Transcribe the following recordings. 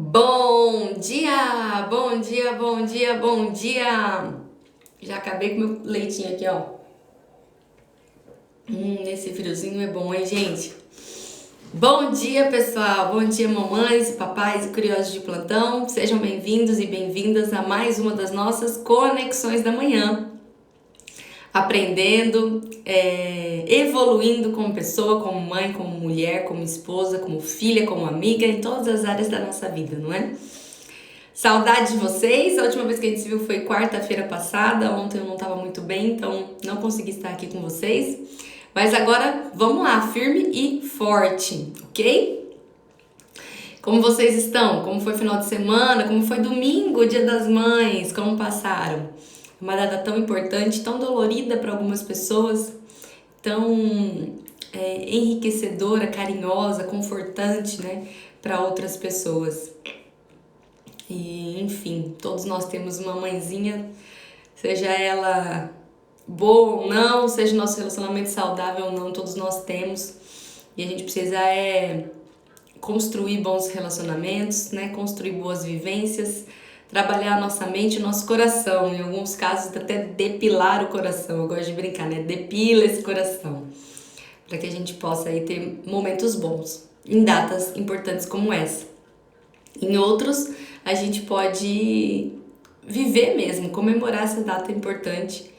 Bom dia, bom dia, bom dia, bom dia! Já acabei com meu leitinho aqui, ó. Esse friozinho é bom, hein, gente? Bom dia, pessoal! Bom dia, mamães e papais e curiosos de plantão. Sejam bem-vindos e bem-vindas a mais uma das nossas conexões da manhã. Aprendendo, evoluindo como pessoa, como mãe, como mulher, como esposa, como filha, como amiga, em todas as áreas da nossa vida, não é? Saudade de vocês, a última vez que a gente se viu foi quarta-feira passada, ontem eu não estava muito bem, então não consegui estar aqui com vocês. Mas agora vamos lá, firme e forte, ok? Como vocês estão? Como foi o final de semana? Como foi domingo, Dia das Mães? Como passaram? Uma data tão importante, tão dolorida para algumas pessoas, tão enriquecedora, carinhosa, confortante, né, para outras pessoas. E, enfim, todos nós temos uma mãezinha, seja ela boa ou não, seja o nosso relacionamento saudável ou não, todos nós temos. E a gente precisa construir bons relacionamentos, né? Construir boas vivências, trabalhar a nossa mente e o nosso coração. Em alguns casos, até depilar o coração. Eu gosto de brincar, né? Depila esse coração. Para que a gente possa aí ter momentos bons em datas importantes como essa. Em outros, a gente pode viver mesmo, comemorar essa data importante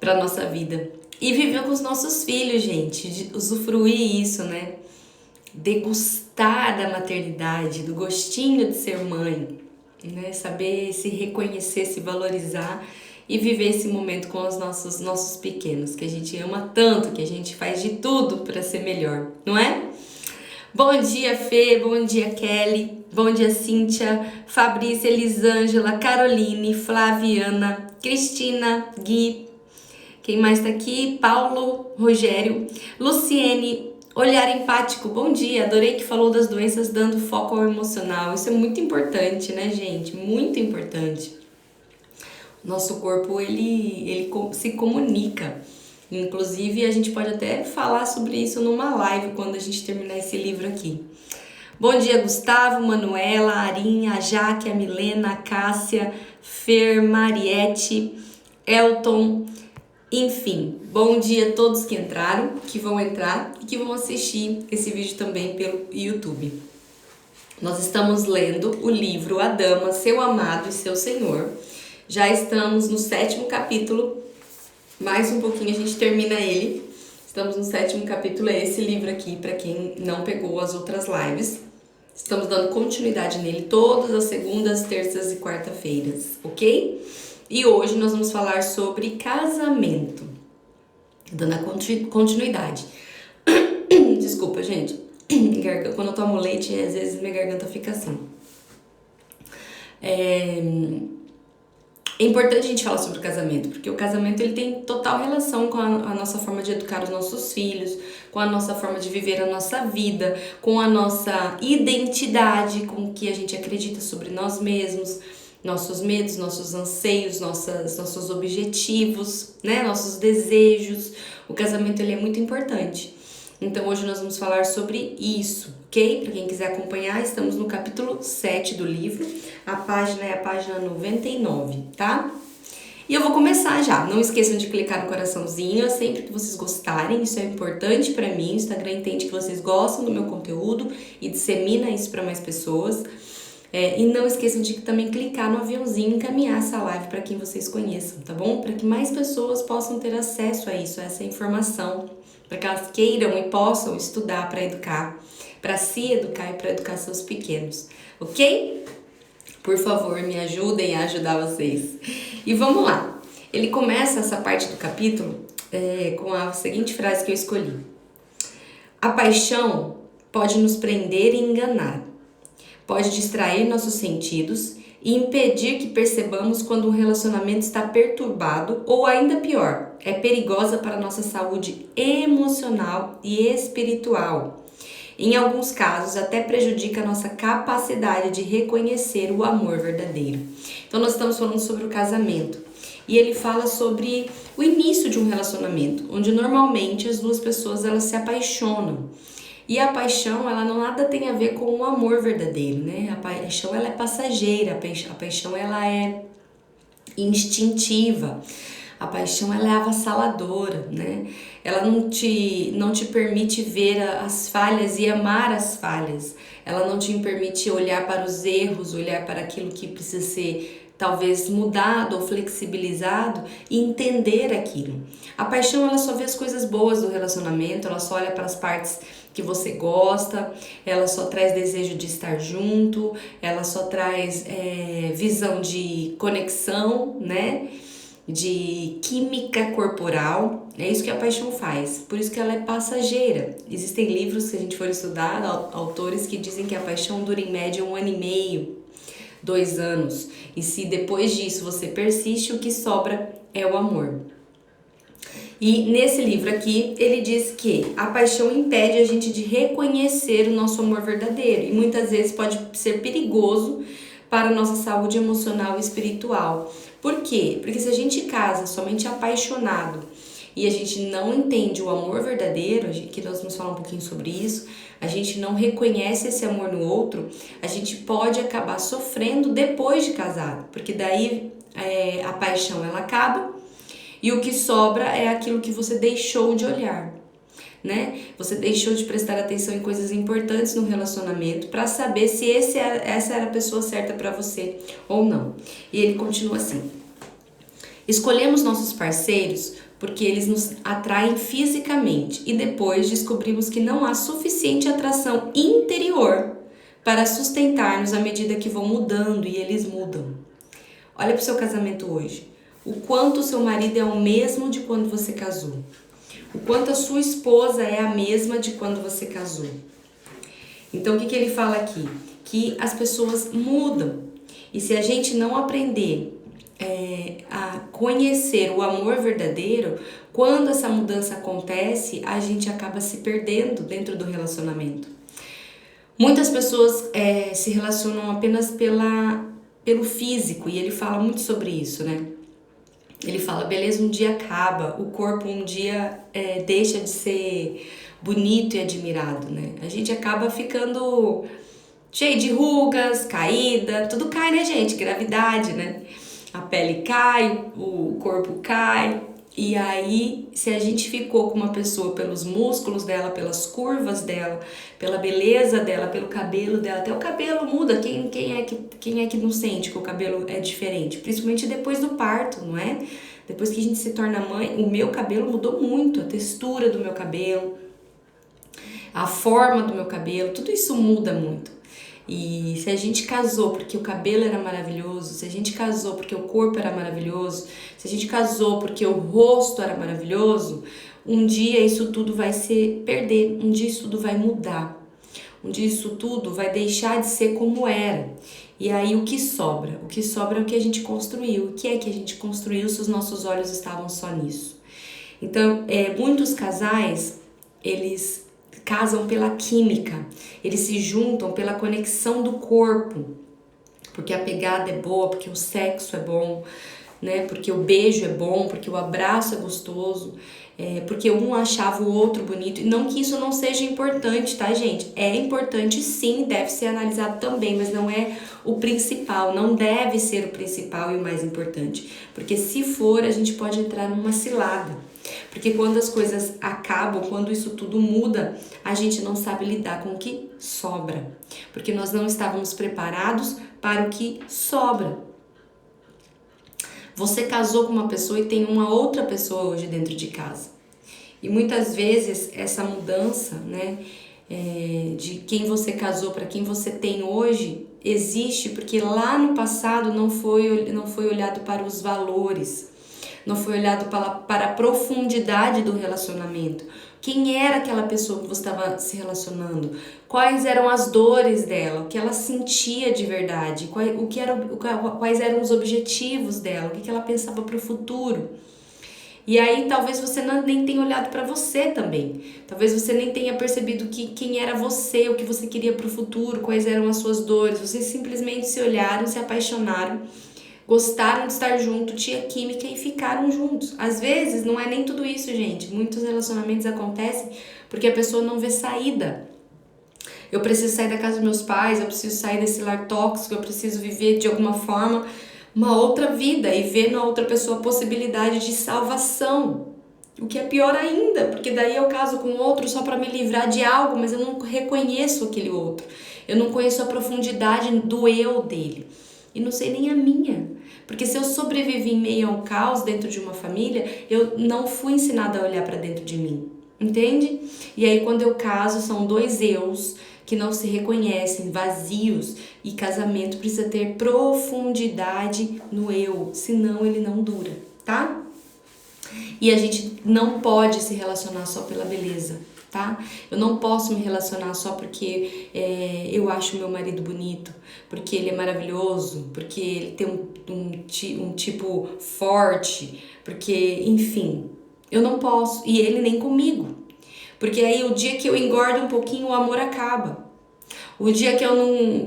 para nossa vida. E viver com os nossos filhos, gente, usufruir isso, né? Degustar da maternidade, do gostinho de ser mãe, né? Saber se reconhecer, se valorizar e viver esse momento com os nossos pequenos, que a gente ama tanto, que a gente faz de tudo para ser melhor, não é? Bom dia, Fê, bom dia, Kelly, bom dia, Cíntia, Fabrícia, Elisângela, Caroline, Flaviana, Cristina, Gui, quem mais tá aqui? Paulo, Rogério, Luciene, Olhar Empático, bom dia, adorei que falou das doenças dando foco ao emocional, isso é muito importante, né, gente? Muito importante. Nosso corpo, ele se comunica. Inclusive, a gente pode até falar sobre isso numa live quando a gente terminar esse livro aqui. Bom dia, Gustavo, Manuela, Arinha, a Jaque, a Milena, a Cássia, Fer, Mariette, Elton, enfim. Bom dia a todos que entraram, que vão entrar e que vão assistir esse vídeo também pelo YouTube. Nós estamos lendo o livro A Dama, Seu Amado e Seu Senhor. Já estamos no 7º capítulo. Mais um pouquinho a gente termina ele. Estamos no 7º capítulo, é esse livro aqui, para quem não pegou as outras lives. Estamos dando continuidade nele todas as segundas, terças e quarta-feiras, ok? E hoje nós vamos falar sobre casamento. Dando a continuidade. Desculpa, gente. Quando eu tomo leite, às vezes minha garganta fica assim. É importante a gente falar sobre o casamento, porque o casamento ele tem total relação com a nossa forma de educar os nossos filhos, com a nossa forma de viver a nossa vida, com a nossa identidade, com o que a gente acredita sobre nós mesmos, nossos medos, nossos anseios, nossos objetivos, né? Nossos desejos. O casamento ele é muito importante. Então hoje nós vamos falar sobre isso, ok? Para quem quiser acompanhar, estamos no capítulo 7 do livro, a página é a página 99, tá? E eu vou começar já, não esqueçam de clicar no coraçãozinho sempre que vocês gostarem, isso é importante para mim, o Instagram entende que vocês gostam do meu conteúdo e dissemina isso para mais pessoas. E não esqueçam de também clicar no aviãozinho e encaminhar essa live para quem vocês conheçam, tá bom? Para que mais pessoas possam ter acesso a isso, a essa informação, para que elas queiram e possam estudar para educar, para se educar e para educar seus pequenos, ok? Por favor, me ajudem a ajudar vocês. E vamos lá. Ele começa essa parte do capítulo com a seguinte frase que eu escolhi. A paixão pode nos prender e enganar. Pode distrair nossos sentidos e impedir que percebamos quando um relacionamento está perturbado ou, ainda pior, é perigosa para a nossa saúde emocional e espiritual. Em alguns casos, até prejudica a nossa capacidade de reconhecer o amor verdadeiro. Então, nós estamos falando sobre o casamento. E ele fala sobre o início de um relacionamento, onde normalmente as duas pessoas elas se apaixonam. E a paixão, ela não nada tem a ver com o amor verdadeiro, né? A paixão, ela é passageira, a paixão, ela é instintiva. A paixão, ela é avassaladora, né? Ela não te permite ver as falhas e amar as falhas. Ela não te permite olhar para os erros, olhar para aquilo que precisa ser talvez mudado ou flexibilizado e entender aquilo. A paixão, ela só vê as coisas boas do relacionamento, ela só olha para as partes que você gosta, ela só traz desejo de estar junto, ela só traz visão de conexão, né? De química corporal. É isso que a paixão faz, por isso que ela é passageira. Existem livros, se a gente for estudar, autores que dizem que a paixão dura em média 1 ano e meio, 2 anos, e se depois disso você persiste, o que sobra é o amor. E nesse livro aqui, ele diz que a paixão impede a gente de reconhecer o nosso amor verdadeiro e muitas vezes pode ser perigoso para a nossa saúde emocional e espiritual. Por quê? Porque se a gente casa somente apaixonado e a gente não entende o amor verdadeiro, que nós vamos falar um pouquinho sobre isso, a gente não reconhece esse amor no outro, a gente pode acabar sofrendo depois de casado, porque daí a paixão ela acaba e o que sobra é aquilo que você deixou de olhar, né? Você deixou de prestar atenção em coisas importantes no relacionamento para saber se essa era a pessoa certa para você ou não. E ele continua assim: escolhemos nossos parceiros porque eles nos atraem fisicamente e depois descobrimos que não há suficiente atração interior para sustentar-nos à medida que vão mudando e eles mudam. Olha para o seu casamento hoje. O quanto o seu marido é o mesmo de quando você casou. O quanto a sua esposa é a mesma de quando você casou. Então, o que ele fala aqui? Que as pessoas mudam. E se a gente não aprender a conhecer o amor verdadeiro, quando essa mudança acontece, a gente acaba se perdendo dentro do relacionamento. Muitas pessoas se relacionam apenas pelo físico, e ele fala muito sobre isso, né? Ele fala, beleza, um dia acaba, o corpo um dia deixa de ser bonito e admirado, né? A gente acaba ficando cheio de rugas, caída, tudo cai, né, gente? Gravidade, né? A pele cai, o corpo cai, e aí se a gente ficou com uma pessoa pelos músculos dela, pelas curvas dela, pela beleza dela, pelo cabelo dela, até o cabelo muda, quem é que não sente que o cabelo é diferente? Principalmente depois do parto, não é? Depois que a gente se torna mãe, o meu cabelo mudou muito, a textura do meu cabelo, a forma do meu cabelo, tudo isso muda muito. E se a gente casou porque o cabelo era maravilhoso, se a gente casou porque o corpo era maravilhoso, se a gente casou porque o rosto era maravilhoso, um dia isso tudo vai se perder, um dia isso tudo vai mudar, um dia isso tudo vai deixar de ser como era. E aí o que sobra? O que sobra é o que a gente construiu. O que é que a gente construiu se os nossos olhos estavam só nisso? Então, muitos casais, eles casam pela química, eles se juntam pela conexão do corpo, porque a pegada é boa, porque o sexo é bom, né? Porque o beijo é bom, porque o abraço é gostoso, porque um achava o outro bonito. E não que isso não seja importante, tá, gente? É importante sim, deve ser analisado também, mas não é o principal, não deve ser o principal e o mais importante. Porque se for, a gente pode entrar numa cilada. Porque quando as coisas acabam, quando isso tudo muda, a gente não sabe lidar com o que sobra. Porque nós não estávamos preparados para o que sobra. Você casou com uma pessoa e tem uma outra pessoa hoje dentro de casa. E muitas vezes essa mudança, né, de quem você casou para quem você tem hoje, existe porque lá no passado não foi olhado para os valores, não foi olhado para a profundidade do relacionamento. Quem era aquela pessoa que você estava se relacionando? Quais eram as dores dela? O que ela sentia de verdade? Quais eram os objetivos dela? O que ela pensava para o futuro? E aí talvez você nem tenha olhado para você também. Talvez você nem tenha percebido quem era você, o que você queria para o futuro, quais eram as suas dores. Vocês simplesmente se olharam, se apaixonaram, gostaram de estar junto, tinha química e ficaram juntos. Às vezes não é nem tudo isso, gente. Muitos relacionamentos acontecem porque a pessoa não vê saída. Eu preciso sair da casa dos meus pais, eu preciso sair desse lar tóxico, eu preciso viver de alguma forma uma outra vida e ver na outra pessoa a possibilidade de salvação. O que é pior ainda, porque daí eu caso com outro só para me livrar de algo, mas eu não reconheço aquele outro. Eu não conheço a profundidade do eu dele. E não sei nem a minha. Porque se eu sobrevivi em meio a um caos dentro de uma família, eu não fui ensinada a olhar para dentro de mim. Entende? E aí quando eu caso, são dois eus que não se reconhecem, vazios. E casamento precisa ter profundidade no eu, senão ele não dura, tá? E a gente não pode se relacionar só pela beleza, tá? Eu não posso me relacionar só porque eu acho meu marido bonito, porque ele é maravilhoso, porque ele tem um tipo forte, porque, enfim, eu não posso. E ele nem comigo. Porque aí o dia que eu engordo um pouquinho, o amor acaba. O dia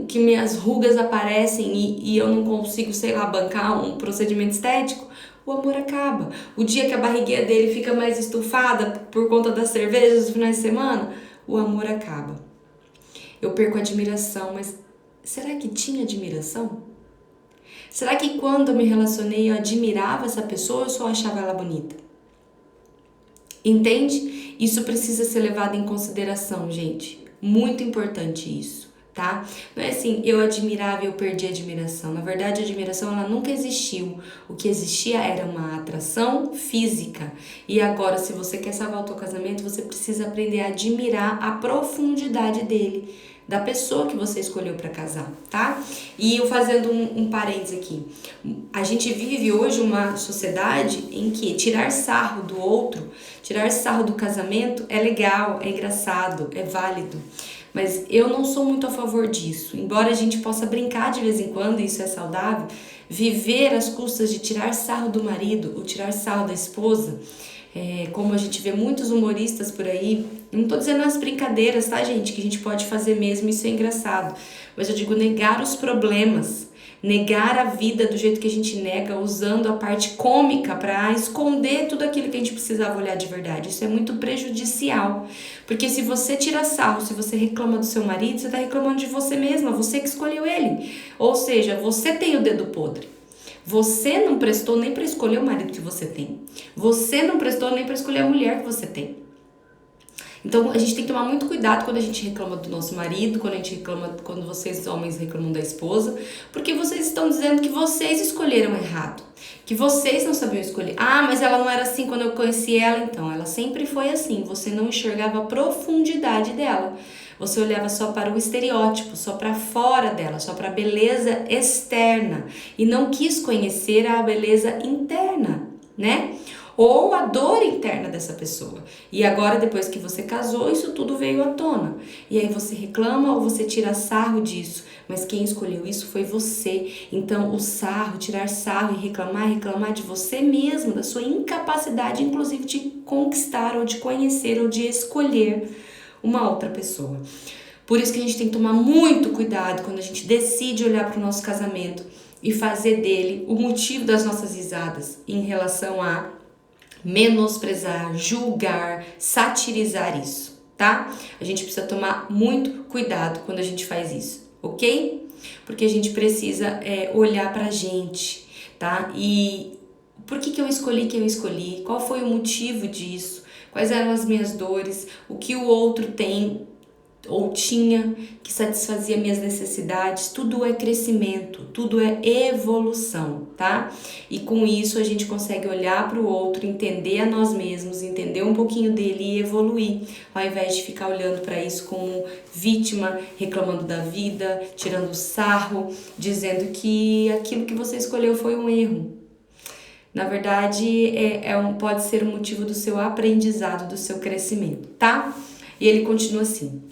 que minhas rugas aparecem e eu não consigo, sei lá, bancar um procedimento estético, o amor acaba. O dia que a barriguinha dele fica mais estufada por conta das cervejas dos finais de semana, o amor acaba. Eu perco a admiração, mas será que tinha admiração? Será que quando eu me relacionei eu admirava essa pessoa ou eu só achava ela bonita? Entende? Isso precisa ser levado em consideração, gente. Muito importante isso, tá? Não é assim, eu admirava e eu perdi a admiração. Na verdade, a admiração ela nunca existiu. O que existia era uma atração física. E agora, se você quer salvar o teu casamento, você precisa aprender a admirar a profundidade dele, da pessoa que você escolheu para casar, tá? E eu fazendo um parênteses aqui. A gente vive hoje uma sociedade em que tirar sarro do outro, tirar sarro do casamento é legal, é engraçado, é válido. Mas eu não sou muito a favor disso. Embora a gente possa brincar de vez em quando, isso é saudável, viver às custas de tirar sarro do marido ou tirar sarro da esposa, como a gente vê muitos humoristas por aí, não tô dizendo as brincadeiras, tá, gente, que a gente pode fazer mesmo, isso é engraçado, mas eu digo negar os problemas, negar a vida do jeito que a gente nega, usando a parte cômica para esconder tudo aquilo que a gente precisava olhar de verdade. Isso é muito prejudicial, porque se você tira sarro, se você reclama do seu marido, você tá reclamando de você mesma, você que escolheu ele, ou seja, você tem o dedo podre. Você não prestou nem para escolher o marido que você tem. Você não prestou nem para escolher a mulher que você tem. Então a gente tem que tomar muito cuidado quando a gente reclama do nosso marido, quando vocês homens reclamam da esposa, porque vocês estão dizendo que vocês escolheram errado, que vocês não sabiam escolher. Ah, mas ela não era assim quando eu conheci ela, então ela sempre foi assim. Você não enxergava a profundidade dela. Você olhava só para o estereótipo, só para fora dela, só para a beleza externa e não quis conhecer a beleza interna, né? Ou a dor interna dessa pessoa. E agora, depois que você casou, isso tudo veio à tona. E aí você reclama ou você tira sarro disso. Mas quem escolheu isso foi você. Então, o sarro, tirar sarro e reclamar de você mesmo, da sua incapacidade, inclusive, de conquistar ou de conhecer ou de escolher uma outra pessoa. Por isso que a gente tem que tomar muito cuidado quando a gente decide olhar para o nosso casamento e fazer dele o motivo das nossas risadas em relação a menosprezar, julgar, satirizar isso, tá? A gente precisa tomar muito cuidado quando a gente faz isso, ok? Porque a gente precisa olhar pra gente, tá? E por que eu escolhi quem eu escolhi? Qual foi o motivo disso? Quais eram as minhas dores? O que o outro tem ou tinha que satisfazia minhas necessidades? Tudo é crescimento, tudo é evolução, tá? E com isso a gente consegue olhar para o outro, entender a nós mesmos, entender um pouquinho dele e evoluir, ao invés de ficar olhando para isso como vítima, reclamando da vida, tirando sarro, dizendo que aquilo que você escolheu foi um erro. Na verdade, pode ser um motivo do seu aprendizado, do seu crescimento, tá? E ele continua assim: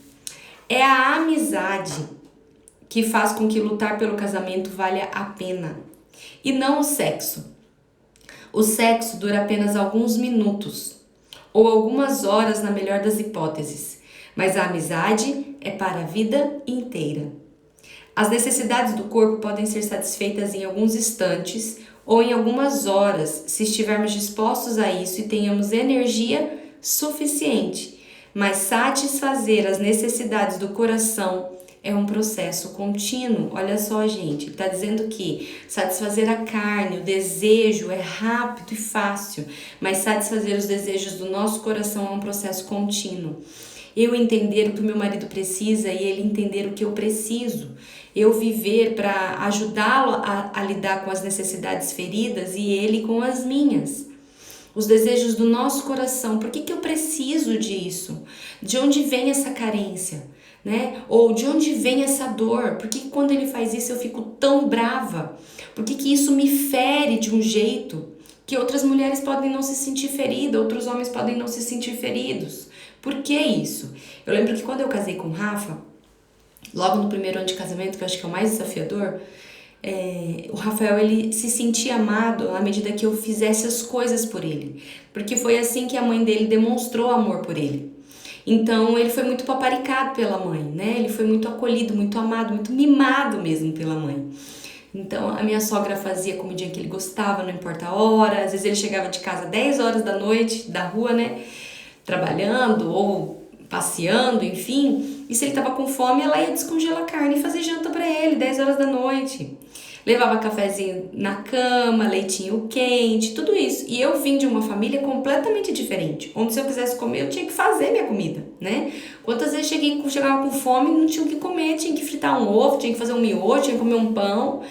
é a amizade que faz com que lutar pelo casamento valha a pena, e não o sexo. O sexo dura apenas alguns minutos, ou algumas horas na melhor das hipóteses, mas a amizade é para a vida inteira. As necessidades do corpo podem ser satisfeitas em alguns instantes ou em algumas horas, se estivermos dispostos a isso e tenhamos energia suficiente. Mas satisfazer as necessidades do coração é um processo contínuo. Olha só, gente, está dizendo que satisfazer a carne, o desejo é rápido e fácil, mas satisfazer os desejos do nosso coração é um processo contínuo. Eu entender o que o meu marido precisa e ele entender o que eu preciso. Eu viver para ajudá-lo a lidar com as necessidades feridas e ele com as minhas. Os desejos do nosso coração. Por que eu preciso disso? De onde vem essa carência? Né? Ou de onde vem essa dor? Por que quando ele faz isso eu fico tão brava? Por que isso me fere de um jeito que outras mulheres podem não se sentir feridas, outros homens podem não se sentir feridos? Por que isso? Eu lembro que quando eu casei com o Rafa, logo no primeiro ano de casamento, que eu acho que é o mais desafiador, o Rafael, ele se sentia amado à medida que eu fizesse as coisas por ele, porque foi assim que a mãe dele demonstrou amor por ele. Então ele foi muito paparicado pela mãe, né? Ele foi muito acolhido, muito amado, muito mimado mesmo pela mãe. Então a minha sogra fazia a comidinha que ele gostava, não importa a hora. Às vezes ele chegava de casa 10 horas da noite, da rua, né? Trabalhando ou passeando, enfim. E se ele tava com fome, ela ia descongelar a carne e fazer janta pra ele, 10 horas da noite. Levava cafezinho na cama, leitinho quente, tudo isso. E eu vim de uma família completamente diferente, onde se eu quisesse comer, eu tinha que fazer minha comida, né? Quantas vezes chegava com fome e não tinha o que comer, tinha que fritar um ovo, tinha que fazer um miojo, tinha que comer um pão.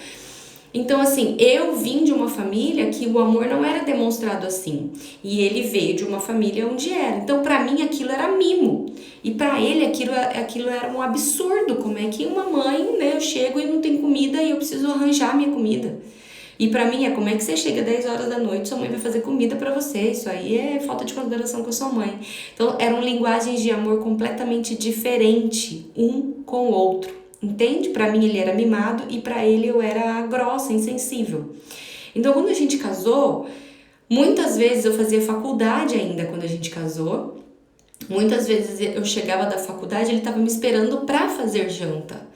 Então, assim, eu vim de uma família que o amor não era demonstrado assim. E ele veio de uma família onde era. Então, pra mim, aquilo era mimo. E pra ele, aquilo era um absurdo. Como é que uma mãe, né, eu chego e não tem comida e eu preciso arranjar minha comida. E pra mim, como é que você chega 10 horas da noite, sua mãe vai fazer comida pra você? Isso aí é falta de consideração com a sua mãe. Então, eram linguagens de amor completamente diferentes, um com o outro. Entende? Pra mim ele era mimado e pra ele eu era grossa, insensível. Então quando a gente casou, muitas vezes eu fazia faculdade ainda quando a gente casou. Muitas vezes eu chegava da faculdade, ele tava me esperando pra fazer janta.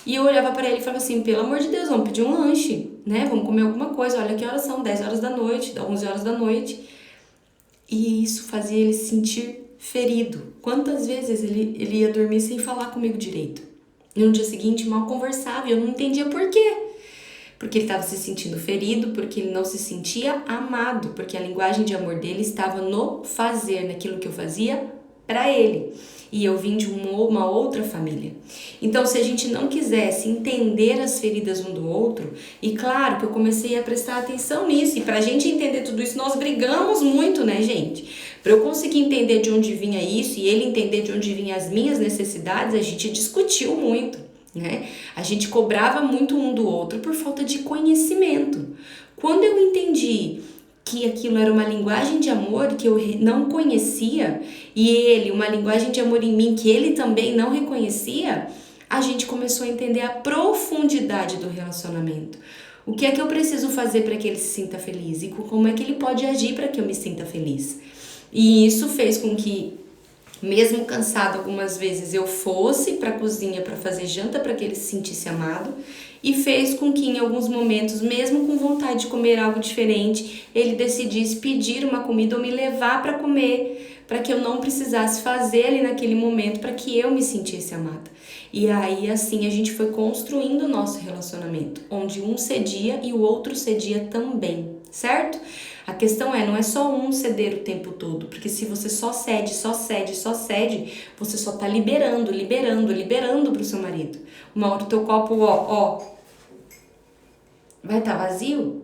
E eu olhava pra ele e falava assim, pelo amor de Deus, vamos pedir um lanche, né? Vamos comer alguma coisa, olha que horas são, 10 horas da noite, 11 horas da noite. E isso fazia ele se sentir ferido. Quantas vezes ele ia dormir sem falar comigo direito? E no dia seguinte mal conversava e eu não entendia por quê. Porque ele estava se sentindo ferido, porque ele não se sentia amado, porque a linguagem de amor dele estava no fazer, naquilo que eu fazia para ele. E eu vim de uma outra família. Então, se a gente não quisesse entender as feridas um do outro, e claro que eu comecei a prestar atenção nisso, e pra gente entender tudo isso, nós brigamos muito, né, gente? Para eu conseguir entender de onde vinha isso e ele entender de onde vinham as minhas necessidades, a gente discutiu muito, né? A gente cobrava muito um do outro por falta de conhecimento. Quando eu entendi que aquilo era uma linguagem de amor que eu não conhecia e ele, uma linguagem de amor em mim que ele também não reconhecia, a gente começou a entender a profundidade do relacionamento. O que é que eu preciso fazer para que ele se sinta feliz e como é que ele pode agir para que eu me sinta feliz. E isso fez com que, mesmo cansado algumas vezes, eu fosse para a cozinha para fazer janta para que ele se sentisse amado, e fez com que em alguns momentos, mesmo com vontade de comer algo diferente, ele decidisse pedir uma comida ou me levar para comer, para que eu não precisasse fazer ali naquele momento, para que eu me sentisse amada. E aí assim a gente foi construindo o nosso relacionamento, onde um cedia e o outro cedia também, certo? A questão não é só um ceder o tempo todo, porque se você só cede, você só tá liberando pro seu marido. Uma hora o teu copo, vai estar vazio.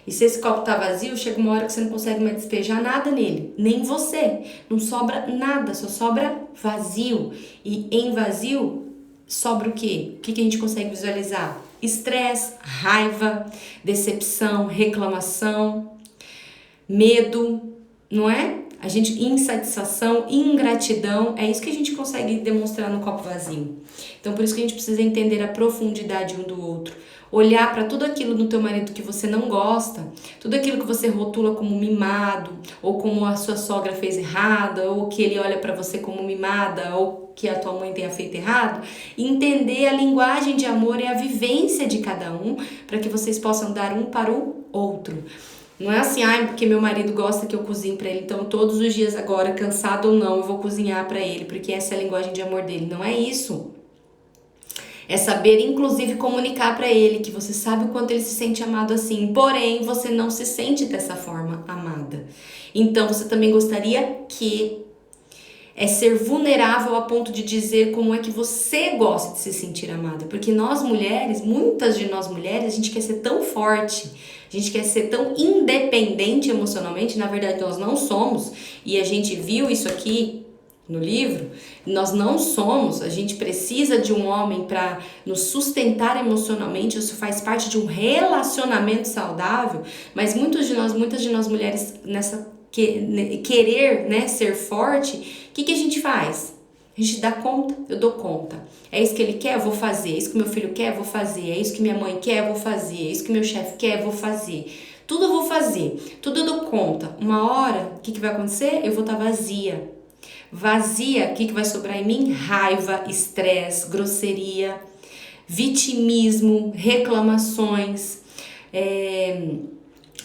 E se esse copo tá vazio, chega uma hora que você não consegue mais despejar nada nele, nem você. Não sobra nada, só sobra vazio. E em vazio, sobra o quê? O que a gente consegue visualizar? Estresse, raiva, decepção, reclamação, medo, não é? A gente, insatisfação, ingratidão, é isso que a gente consegue demonstrar no copo vazio. Então, por isso que a gente precisa entender a profundidade um do outro. Olhar para tudo aquilo no teu marido que você não gosta, tudo aquilo que você rotula como mimado, ou como a sua sogra fez errada, ou que ele olha para você como mimada, ou que a tua mãe tenha feito errado, entender a linguagem de amor e a vivência de cada um, para que vocês possam dar um para o outro. Não é assim, porque meu marido gosta que eu cozinhe pra ele, então todos os dias agora, cansado ou não, eu vou cozinhar pra ele, porque essa é a linguagem de amor dele. Não é isso. É saber, inclusive, comunicar pra ele que você sabe o quanto ele se sente amado assim, porém você não se sente dessa forma amada. Então você também gostaria que ser vulnerável a ponto de dizer como é que você gosta de se sentir amada. Porque nós mulheres, muitas de nós mulheres, a gente quer ser tão forte, a gente quer ser tão independente emocionalmente, na verdade nós não somos, e a gente viu isso aqui no livro, nós não somos, a gente precisa de um homem para nos sustentar emocionalmente, isso faz parte de um relacionamento saudável, mas muitas de nós mulheres nessa querer, né, ser forte, o que a gente faz? A gente dá conta, eu dou conta. É isso que ele quer, eu vou fazer. É isso que meu filho quer, eu vou fazer. É isso que minha mãe quer, eu vou fazer. É isso que meu chefe quer, eu vou fazer. Tudo eu vou fazer, tudo eu dou conta. Uma hora, o que vai acontecer? Eu vou estar vazia. Vazia, o que vai sobrar em mim? Raiva, estresse, grosseria, vitimismo, reclamações,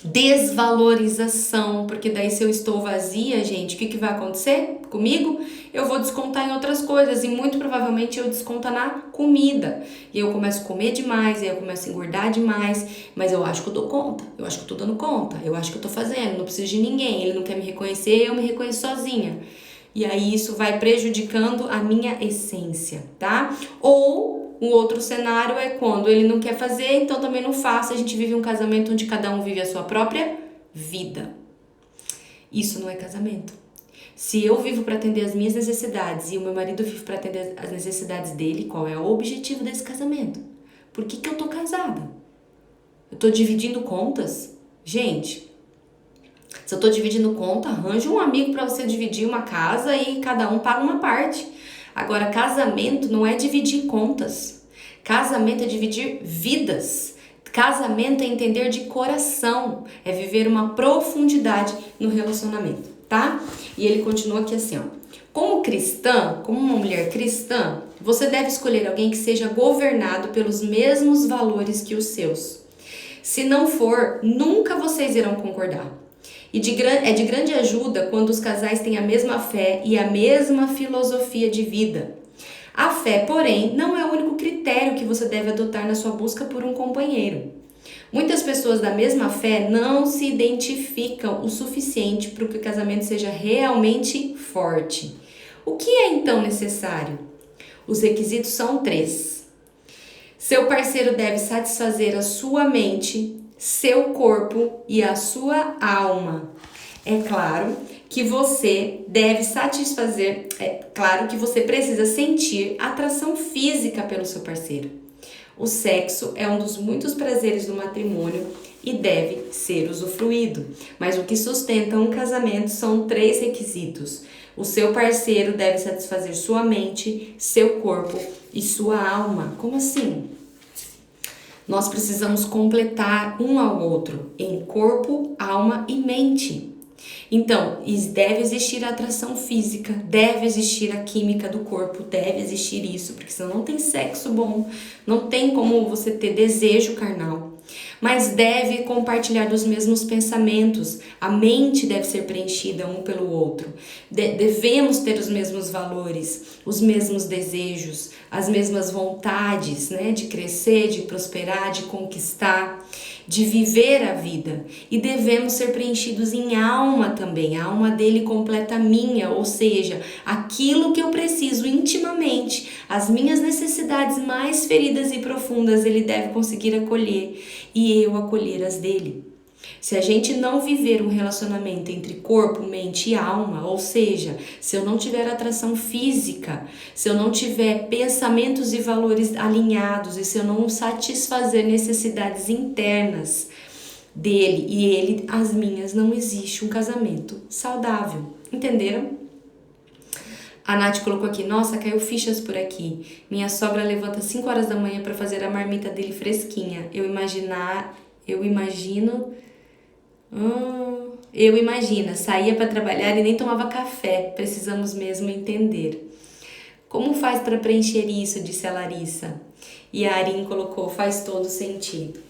desvalorização, porque daí se eu estou vazia, gente, o que vai acontecer comigo? Eu vou descontar em outras coisas e muito provavelmente eu desconto na comida. E eu começo a comer demais, e eu começo a engordar demais, mas eu acho que eu dou conta, eu acho que eu tô dando conta, eu acho que eu tô fazendo, não preciso de ninguém, ele não quer me reconhecer, eu me reconheço sozinha. E aí isso vai prejudicando a minha essência, tá? Ou o outro cenário é quando ele não quer fazer, então também não faça. A gente vive um casamento onde cada um vive a sua própria vida. Isso não é casamento. Se eu vivo para atender as minhas necessidades e o meu marido vive para atender as necessidades dele, qual é o objetivo desse casamento? Por que eu tô casada? Eu tô dividindo contas? Gente, se eu tô dividindo conta, arranje um amigo para você dividir uma casa e cada um paga uma parte. Agora, casamento não é dividir contas. Casamento é dividir vidas. Casamento é entender de coração. É viver uma profundidade no relacionamento, tá? E ele continua aqui assim, ó. Como cristã, como uma mulher cristã, você deve escolher alguém que seja governado pelos mesmos valores que os seus. Se não for, nunca vocês irão concordar. E é de grande ajuda quando os casais têm a mesma fé e a mesma filosofia de vida. A fé, porém, não é o único critério que você deve adotar na sua busca por um companheiro. Muitas pessoas da mesma fé não se identificam o suficiente para que o casamento seja realmente forte. O que é então necessário? Os requisitos são 3. Seu parceiro deve satisfazer a sua mente, seu corpo e a sua alma. É claro que você deve satisfazer, é claro que você precisa sentir atração física pelo seu parceiro. O sexo é um dos muitos prazeres do matrimônio e deve ser usufruído. Mas o que sustenta um casamento são 3 requisitos. O seu parceiro deve satisfazer sua mente, seu corpo e sua alma. Como assim? Nós precisamos completar um ao outro em corpo, alma e mente. Então, deve existir a atração física, deve existir a química do corpo, deve existir isso, porque senão não tem sexo bom, não tem como você ter desejo carnal. Mas deve compartilhar dos mesmos pensamentos, a mente deve ser preenchida um pelo outro. Devemos ter os mesmos valores, os mesmos desejos, as mesmas vontades, né, de crescer, de prosperar, de conquistar, de viver a vida. E devemos ser preenchidos em alma também. A alma dele completa a minha, ou seja, aquilo que eu preciso intimamente, as minhas necessidades mais feridas e profundas, ele deve conseguir acolher e eu acolher as dele. Se a gente não viver um relacionamento entre corpo, mente e alma, ou seja, se eu não tiver atração física, se eu não tiver pensamentos e valores alinhados e se eu não satisfazer necessidades internas dele e ele as minhas, não existe um casamento saudável. Entenderam? A Nath colocou aqui, nossa, caiu fichas por aqui. Minha sogra levanta 5 horas da manhã para fazer a marmita dele fresquinha. Eu imagino, saía para trabalhar e nem tomava café. Precisamos mesmo entender. Como faz para preencher isso? Disse a Larissa. E a Arin colocou, faz todo sentido.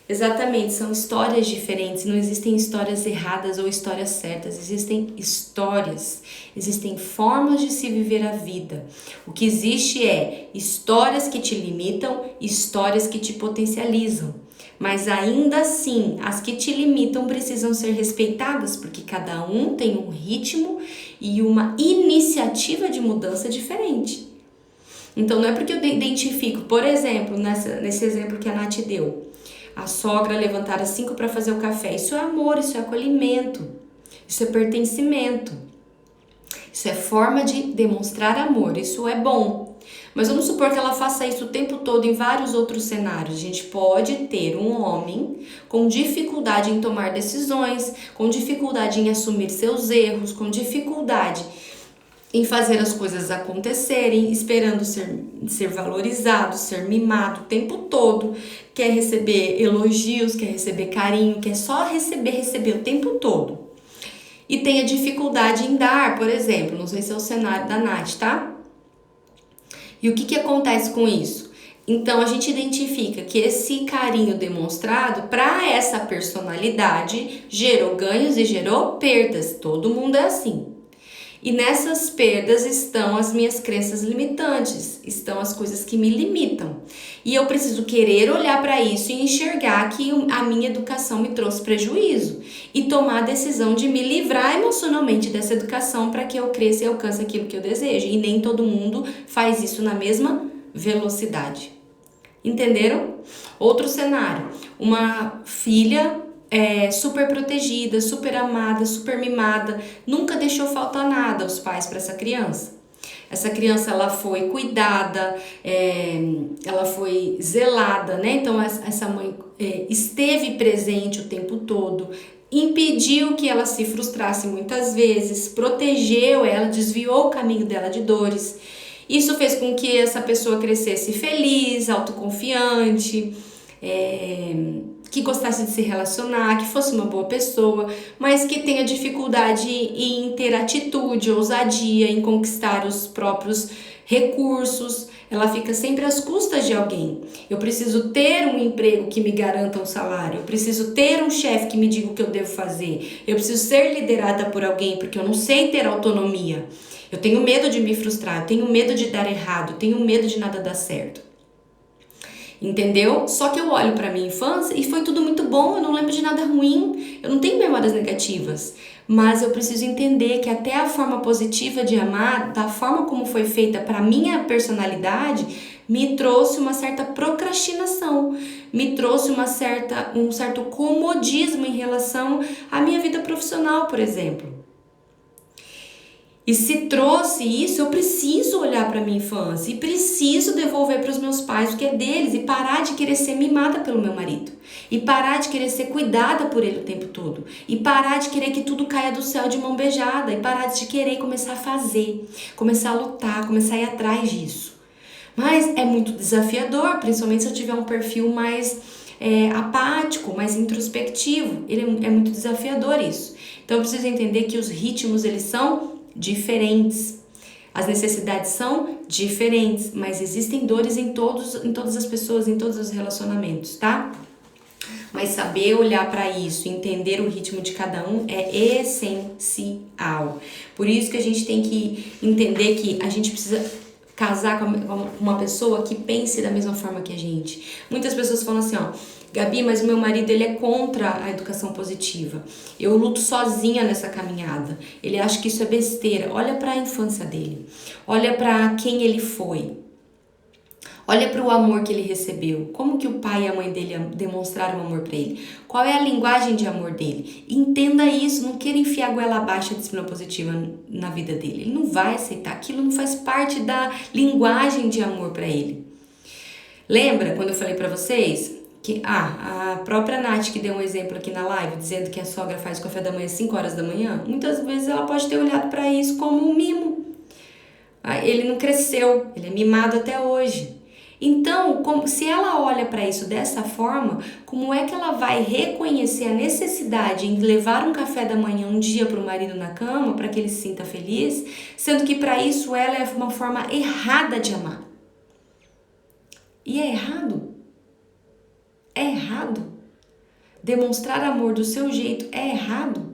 Exatamente, são histórias diferentes, não existem histórias erradas ou histórias certas, existem histórias, existem formas de se viver a vida. O que existe é histórias que te limitam, histórias que te potencializam. Mas ainda assim, as que te limitam precisam ser respeitadas, porque cada um tem um ritmo e uma iniciativa de mudança diferente. Então não é porque eu identifico, por exemplo, nesse exemplo que a Nath deu, a sogra levantar às 5 para fazer o café. Isso é amor, isso é acolhimento, isso é pertencimento, isso é forma de demonstrar amor, isso é bom. Mas vamos supor que ela faça isso o tempo todo em vários outros cenários. A gente pode ter um homem com dificuldade em tomar decisões, com dificuldade em assumir seus erros, com dificuldade em fazer as coisas acontecerem, esperando ser valorizado, ser mimado o tempo todo, quer receber elogios, quer receber carinho, quer só receber o tempo todo. E tem a dificuldade em dar, por exemplo, não sei se é o cenário da Nath, tá? E o que acontece com isso? Então a gente identifica que esse carinho demonstrado para essa personalidade gerou ganhos e gerou perdas. Todo mundo é assim. E nessas perdas estão as minhas crenças limitantes, estão as coisas que me limitam. E eu preciso querer olhar para isso e enxergar que a minha educação me trouxe prejuízo e tomar a decisão de me livrar emocionalmente dessa educação para que eu cresça e alcance aquilo que eu desejo. E nem todo mundo faz isso na mesma velocidade. Entenderam? Outro cenário, uma filha super protegida, super amada, super mimada, nunca deixou faltar nada aos pais para essa criança. Essa criança ela foi cuidada, ela foi zelada, né? Então essa mãe esteve presente o tempo todo, impediu que ela se frustrasse muitas vezes, protegeu ela, desviou o caminho dela de dores. Isso fez com que essa pessoa crescesse feliz, autoconfiante, que gostasse de se relacionar, que fosse uma boa pessoa, mas que tenha dificuldade em ter atitude, ousadia, em conquistar os próprios recursos. Ela fica sempre às custas de alguém. Eu preciso ter um emprego que me garanta um salário, eu preciso ter um chefe que me diga o que eu devo fazer, eu preciso ser liderada por alguém porque eu não sei ter autonomia. Eu tenho medo de me frustrar, eu tenho medo de dar errado, eu tenho medo de nada dar certo. Entendeu? Só que eu olho para minha infância e foi tudo muito bom, eu não lembro de nada ruim, eu não tenho memórias negativas. Mas eu preciso entender que até a forma positiva de amar, da forma como foi feita para minha personalidade, me trouxe uma certa procrastinação, me trouxe um certo comodismo em relação à minha vida profissional, por exemplo. E se trouxe isso, eu preciso olhar para minha infância e preciso devolver para os meus pais o que é deles e parar de querer ser mimada pelo meu marido e parar de querer ser cuidada por ele o tempo todo e parar de querer que tudo caia do céu de mão beijada e parar de querer começar a fazer, começar a lutar, começar a ir atrás disso. Mas é muito desafiador, principalmente se eu tiver um perfil mais apático, mais introspectivo. É muito desafiador isso. Então eu preciso entender que os ritmos eles são diferentes. As necessidades são diferentes, mas existem dores em todas as pessoas, em todos os relacionamentos, tá? Mas saber olhar para isso, entender o ritmo de cada um é essencial. Por isso que a gente tem que entender que a gente precisa casar com uma pessoa que pense da mesma forma que a gente. Muitas pessoas falam assim, ó, Gabi, mas o meu marido ele é contra a educação positiva. Eu luto sozinha nessa caminhada. Ele acha que isso é besteira. Olha para a infância dele. Olha para quem ele foi. Olha para o amor que ele recebeu. Como que o pai e a mãe dele demonstraram amor para ele? Qual é a linguagem de amor dele? Entenda isso. Não queira enfiar a goela abaixo a disciplina positiva na vida dele. Ele não vai aceitar. Aquilo não faz parte da linguagem de amor para ele. Lembra quando eu falei para vocês que a própria Nath que deu um exemplo aqui na live, dizendo que a sogra faz o café da manhã às 5 horas da manhã, muitas vezes ela pode ter olhado para isso como um mimo. Ele não cresceu, ele é mimado até hoje. Então, se ela olha para isso dessa forma, como é que ela vai reconhecer a necessidade em levar um café da manhã um dia para o marido na cama, para que ele se sinta feliz, sendo que para isso ela é uma forma errada de amar? E é errado. É errado. demonstrar amor do seu jeito é errado?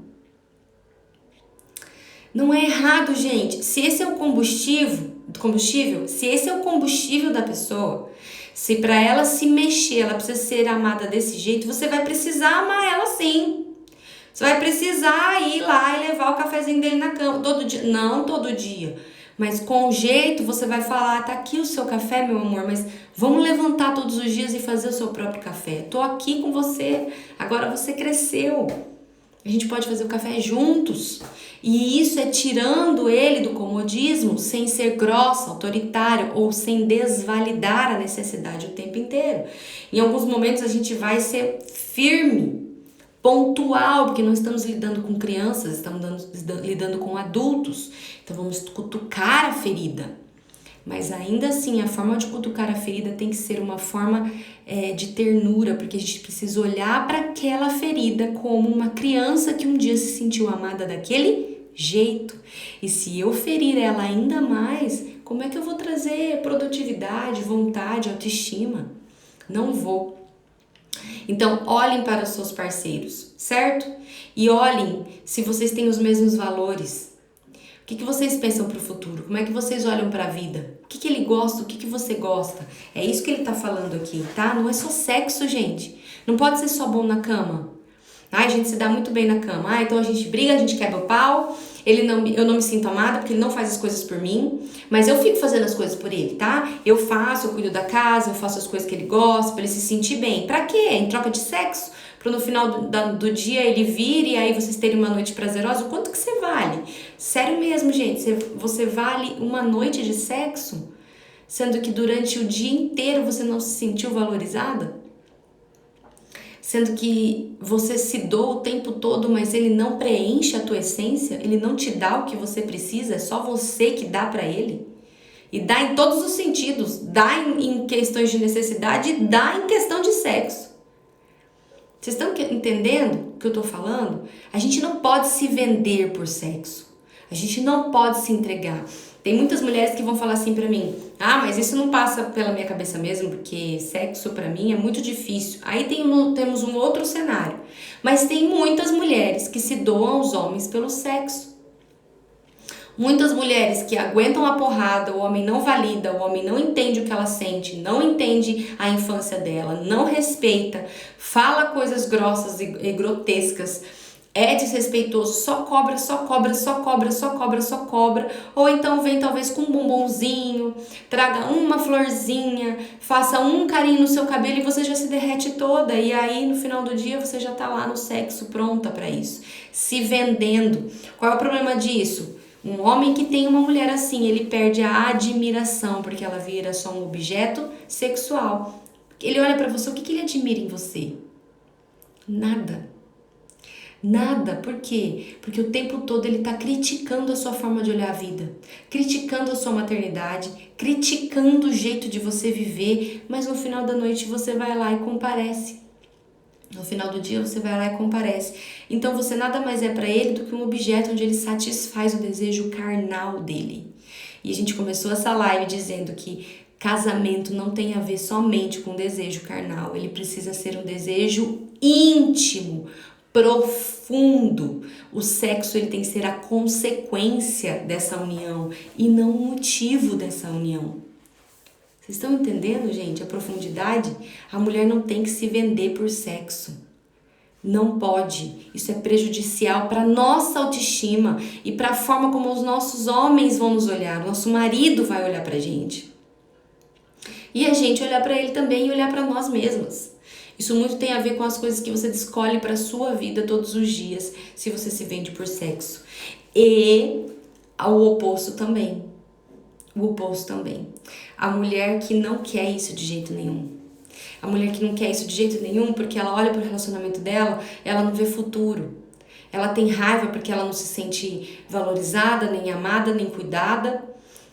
Não é errado, gente. Se esse é o combustível, se esse é o combustível da pessoa, se para ela se mexer, ela precisa ser amada desse jeito, você vai precisar amar ela sim. Você vai precisar ir lá e levar o cafezinho dele na cama todo dia. Não todo dia, mas com jeito você vai falar, tá aqui o seu café, meu amor, mas vamos levantar todos os dias e fazer o seu próprio café. Tô aqui com você, agora você cresceu. A gente pode fazer o café juntos. E isso é tirando ele do comodismo, sem ser grossa, autoritária ou sem desvalidar a necessidade o tempo inteiro. Em alguns momentos a gente vai ser firme, pontual, porque não estamos lidando com crianças, estamos lidando com adultos. Então vamos cutucar a ferida. Mas ainda assim, a forma de cutucar a ferida tem que ser uma forma de ternura, porque a gente precisa olhar para aquela ferida como uma criança que um dia se sentiu amada daquele jeito. E se eu ferir ela ainda mais, como é que eu vou trazer produtividade, vontade, autoestima? Não vou. Então, olhem para os seus parceiros, certo? E olhem se vocês têm os mesmos valores. O que vocês pensam para o futuro? Como é que vocês olham para a vida? O que ele gosta? O que você gosta? É isso que ele tá falando aqui, tá? Não é só sexo, gente. Não pode ser só bom na cama. Ai, a gente se dá muito bem na cama. Ah, então a gente briga, a gente quebra o pau. Eu não me sinto amada porque ele não faz as coisas por mim. Mas eu fico fazendo as coisas por ele, tá? Eu cuido da casa, eu faço as coisas que ele gosta, pra ele se sentir bem. Pra quê? Em troca de sexo? Pra no final do dia ele vir e aí vocês terem uma noite prazerosa? O quanto que você vale? Sério mesmo, gente. Você vale uma noite de sexo? Sendo que durante o dia inteiro você não se sentiu valorizada? Sendo que você se doa o tempo todo, mas ele não preenche a tua essência, ele não te dá o que você precisa, é só você que dá pra ele. E dá em todos os sentidos, dá em questões de necessidade, dá em questão de sexo. Vocês estão entendendo o que eu tô falando? A gente não pode se vender por sexo. A gente não pode se entregar. Tem muitas mulheres que vão falar assim pra mim: ah, mas isso não passa pela minha cabeça mesmo, porque sexo pra mim é muito difícil. Aí temos um outro cenário. Mas tem muitas mulheres que se doam aos homens pelo sexo. Muitas mulheres que aguentam a porrada, o homem não valida, o homem não entende o que ela sente, não entende a infância dela, não respeita, fala coisas grossas e grotescas, é desrespeitoso, só cobra, ou então vem talvez com um bombonzinho, traga uma florzinha, faça um carinho no seu cabelo e você já se derrete toda, e aí no final do dia você já tá lá no sexo pronta pra isso, se vendendo. Qual é o problema disso? Um homem que tem uma mulher assim, ele perde a admiração, porque ela vira só um objeto sexual. Ele olha pra você, o que ele admira em você? Nada. Nada. Por quê? Porque o tempo todo ele tá criticando a sua forma de olhar a vida, criticando a sua maternidade, criticando o jeito de você viver, mas no final da noite você vai lá e comparece. No final do dia você vai lá e comparece. Então você nada mais é para ele do que um objeto onde ele satisfaz o desejo carnal dele. E a gente começou essa live dizendo que casamento não tem a ver somente com desejo carnal. Ele precisa ser um desejo íntimo, profundo. O sexo ele tem que ser a consequência dessa união e não o motivo dessa união. Vocês estão entendendo, gente, a profundidade? A mulher não tem que se vender por sexo. Não pode. Isso é prejudicial para nossa autoestima e para a forma como os nossos homens vão nos olhar. Nosso marido vai olhar pra gente. E a gente olhar para ele também e olhar para nós mesmas. Isso muito tem a ver com as coisas que você escolhe para sua vida todos os dias, se você se vende por sexo. E o oposto também. O oposto também. A mulher que não quer isso de jeito nenhum. A mulher que não quer isso de jeito nenhum porque ela olha para o relacionamento dela, ela não vê futuro. Ela tem raiva porque ela não se sente valorizada, nem amada, nem cuidada.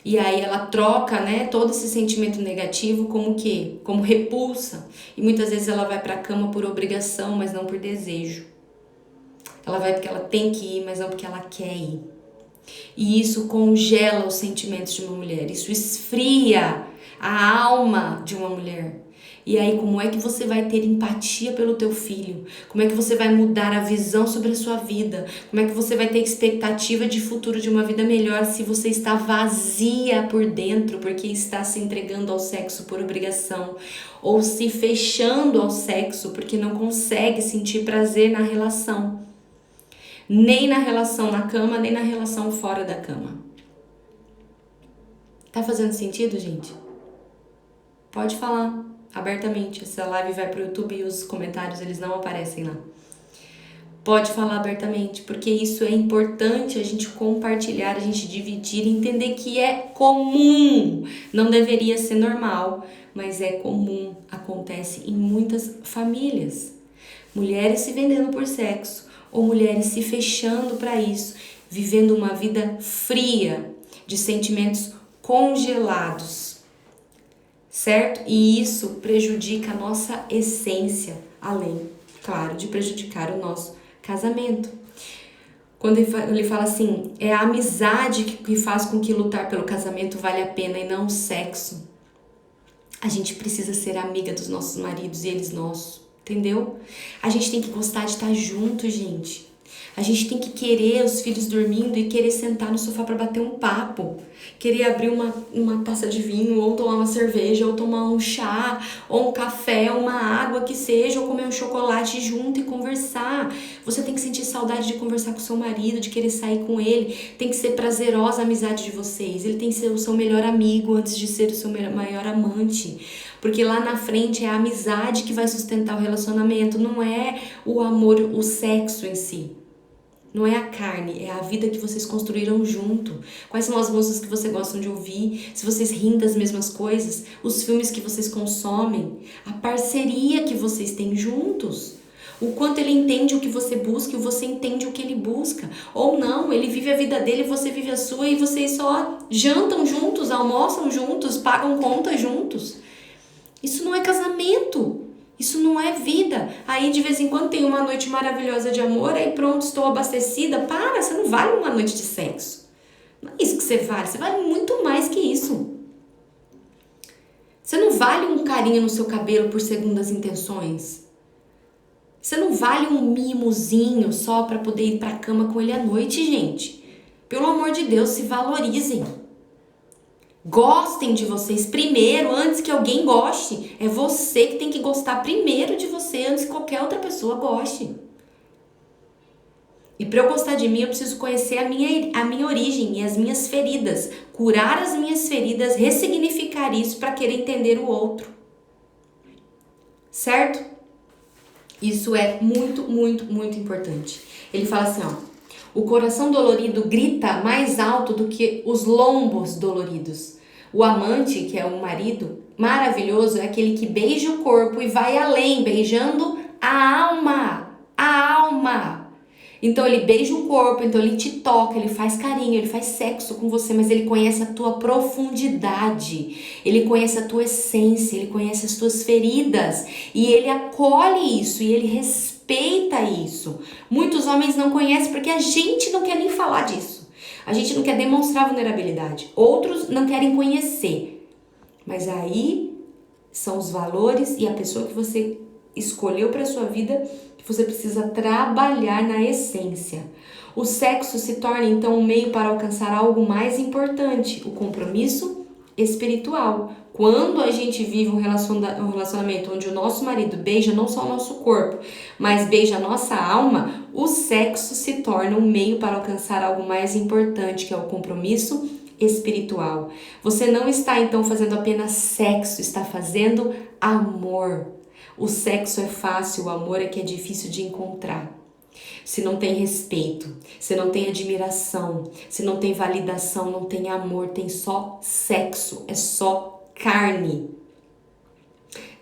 E aí ela troca, né, todo esse sentimento negativo como o quê? Como repulsa. E muitas vezes ela vai para a cama por obrigação, mas não por desejo. Ela vai porque ela tem que ir, mas não porque ela quer ir. E isso congela os sentimentos de uma mulher, isso esfria a alma de uma mulher. E aí, como é que você vai ter empatia pelo teu filho? Como é que você vai mudar a visão sobre a sua vida? Como é que você vai ter expectativa de futuro, de uma vida melhor, se você está vazia por dentro, porque está se entregando ao sexo por obrigação, ou se fechando ao sexo porque não consegue sentir prazer na relação? Nem na relação na cama, nem na relação fora da cama. Tá fazendo sentido, gente? Pode falar abertamente. Essa live vai pro YouTube e os comentários, eles não aparecem lá. Pode falar abertamente, porque isso é importante a gente compartilhar, a gente dividir, entender que é comum. Não deveria ser normal, mas é comum. Acontece em muitas famílias. Mulheres se vendendo por sexo, ou mulheres se fechando para isso, vivendo uma vida fria, de sentimentos congelados, certo? E isso prejudica a nossa essência, além, claro, de prejudicar o nosso casamento. Quando ele fala assim, é a amizade que faz com que lutar pelo casamento vale a pena e não o sexo. A gente precisa ser amiga dos nossos maridos e eles nossos, entendeu? A gente tem que gostar de estar junto, gente. A gente tem que querer os filhos dormindo e querer sentar no sofá para bater um papo. Querer abrir uma taça de vinho, ou tomar uma cerveja, ou tomar um chá, ou um café, uma água que seja, ou comer um chocolate junto e conversar. Você tem que sentir saudade de conversar com seu marido, de querer sair com ele. Tem que ser prazerosa a amizade de vocês. Ele tem que ser o seu melhor amigo antes de ser o seu maior amante. Porque lá na frente é a amizade que vai sustentar o relacionamento, não é o amor, o sexo em si. Não é a carne, é a vida que vocês construíram junto. Quais são as músicas que vocês gostam de ouvir? Se vocês riem das mesmas coisas, os filmes que vocês consomem, a parceria que vocês têm juntos. O quanto ele entende o que você busca e você entende o que ele busca. Ou não, ele vive a vida dele, você vive a sua e vocês só jantam juntos, almoçam juntos, pagam conta juntos. Isso não é casamento. Isso não é vida. Aí de vez em quando tem uma noite maravilhosa de amor, aí pronto, estou abastecida. Para, você não vale uma noite de sexo. Não é isso que você vale muito mais que isso. Você não vale um carinho no seu cabelo por segundas intenções. Você não vale um mimozinho só para poder ir para a cama com ele à noite, gente. Pelo amor de Deus, se valorizem. Gostem de vocês primeiro, antes que alguém goste. É você que tem que gostar primeiro de você, antes que qualquer outra pessoa goste. E para eu gostar de mim, eu preciso conhecer a minha origem e as minhas feridas. Curar as minhas feridas, ressignificar isso para querer entender o outro. Certo? Isso é muito, muito, muito importante. Ele fala assim, ó. O coração dolorido grita mais alto do que os lombos doloridos. O amante, que é um marido maravilhoso, é aquele que beija o corpo e vai além, beijando a alma. A alma. Então ele beija o corpo, então ele te toca, ele faz carinho, ele faz sexo com você, mas ele conhece a tua profundidade, ele conhece a tua essência, ele conhece as tuas feridas e ele acolhe isso e ele respeita isso. Muitos homens não conhecem porque a gente não quer nem falar disso. A gente não quer demonstrar vulnerabilidade. Outros não querem conhecer. Mas aí são os valores e a pessoa que você escolheu para sua vida que você precisa trabalhar na essência. O sexo se torna então um meio para alcançar algo mais importante, o compromisso espiritual. Quando a gente vive um relacionamento onde o nosso marido beija não só o nosso corpo, mas beija a nossa alma, o sexo se torna um meio para alcançar algo mais importante, que é o compromisso espiritual. Você não está então fazendo apenas sexo, está fazendo amor. O sexo é fácil, o amor é que é difícil de encontrar. Se não tem respeito, se não tem admiração, se não tem validação, não tem amor, tem só sexo, é só carne.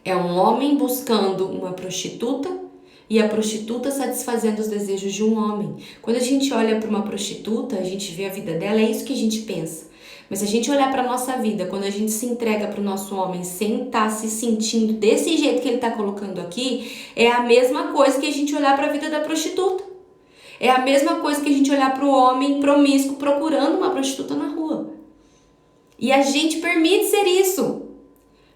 É um homem buscando uma prostituta e a prostituta satisfazendo os desejos de um homem. Quando a gente olha para uma prostituta, a gente vê a vida dela, é isso que a gente pensa. Mas se a gente olhar para a nossa vida, quando a gente se entrega para o nosso homem sem estar se sentindo desse jeito que ele está colocando aqui, é a mesma coisa que a gente olhar para a vida da prostituta. É a mesma coisa que a gente olhar para o homem promíscuo procurando uma prostituta na rua. E a gente permite ser isso.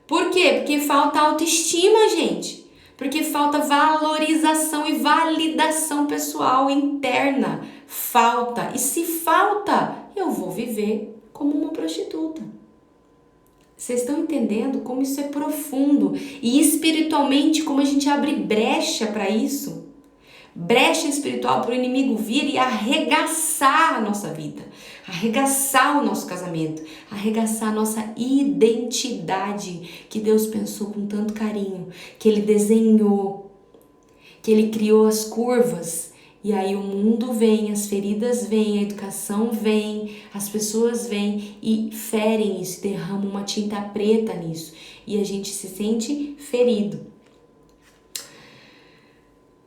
Por quê? Porque falta autoestima, gente. Porque falta valorização e validação pessoal interna. Falta. E se falta, eu vou viver como uma prostituta. Vocês estão entendendo como isso é profundo? E espiritualmente, como a gente abre brecha para isso? Brecha espiritual para o inimigo vir e arregaçar a nossa vida, arregaçar o nosso casamento, arregaçar a nossa identidade que Deus pensou com tanto carinho, que Ele desenhou, que Ele criou as curvas. E aí o mundo vem, as feridas vêm, a educação vem, as pessoas vêm e ferem isso, derramam uma tinta preta nisso. E a gente se sente ferido.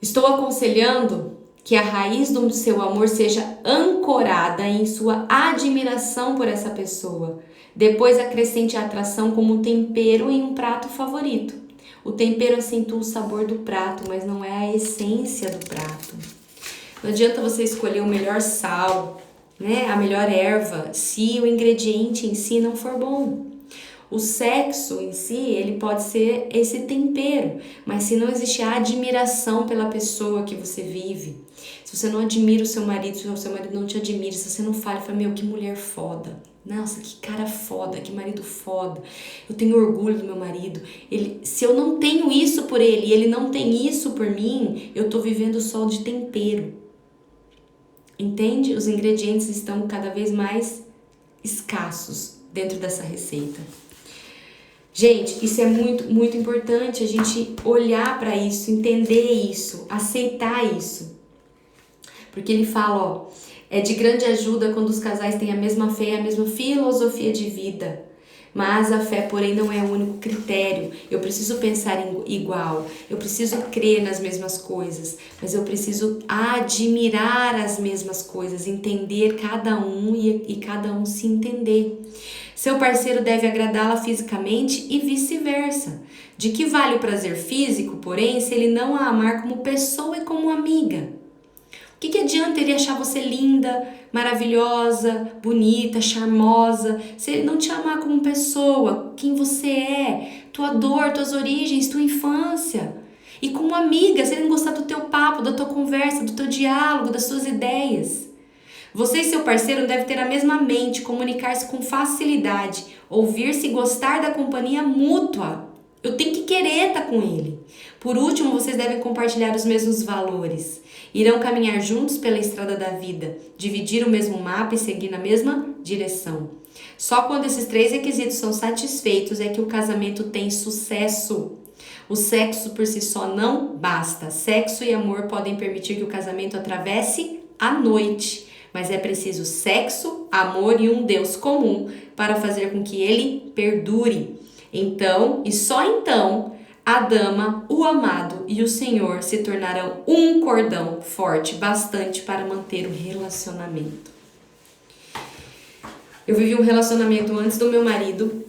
Estou aconselhando que a raiz do seu amor seja ancorada em sua admiração por essa pessoa. Depois acrescente a atração como um tempero em um prato favorito. O tempero acentua o sabor do prato, mas não é a essência do prato. Não adianta você escolher o melhor sal, né, a melhor erva, se o ingrediente em si não for bom. O sexo em si, ele pode ser esse tempero, mas se não existe a admiração pela pessoa que você vive, se você não admira o seu marido, se o seu marido não te admira, se você não fala, meu, que mulher foda, nossa, que cara foda, que marido foda, eu tenho orgulho do meu marido, se eu não tenho isso por ele e ele não tem isso por mim, eu tô vivendo só de tempero. Entende? Os ingredientes estão cada vez mais escassos dentro dessa receita. Gente, isso é muito, muito importante, a gente olhar para isso, entender isso, aceitar isso. Porque ele fala, ó, é de grande ajuda quando os casais têm a mesma fé e a mesma filosofia de vida. Mas a fé, porém, não é o único critério. Eu preciso pensar igual, eu preciso crer nas mesmas coisas, mas eu preciso admirar as mesmas coisas, entender cada um e cada um se entender. Seu parceiro deve agradá-la fisicamente e vice-versa. De que vale o prazer físico, porém, se ele não a amar como pessoa e como amiga? O que adianta ele achar você linda, maravilhosa, bonita, charmosa, se ele não te amar como pessoa, quem você é, tua dor, tuas origens, tua infância? E como amiga, se ele não gostar do teu papo, da tua conversa, do teu diálogo, das suas ideias? Você e seu parceiro devem ter a mesma mente, comunicar-se com facilidade, ouvir-se e gostar da companhia mútua. Eu tenho que querer estar com ele. Por último, vocês devem compartilhar os mesmos valores. Irão caminhar juntos pela estrada da vida, dividir o mesmo mapa e seguir na mesma direção. Só quando esses 3 requisitos são satisfeitos é que o casamento tem sucesso. O sexo por si só não basta. Sexo e amor podem permitir que o casamento atravesse a noite. Mas é preciso sexo, amor e um Deus comum para fazer com que ele perdure. Então, e só então, a dama, o amado e o Senhor se tornarão um cordão forte, bastante para manter o relacionamento. Eu vivi um relacionamento antes do meu marido,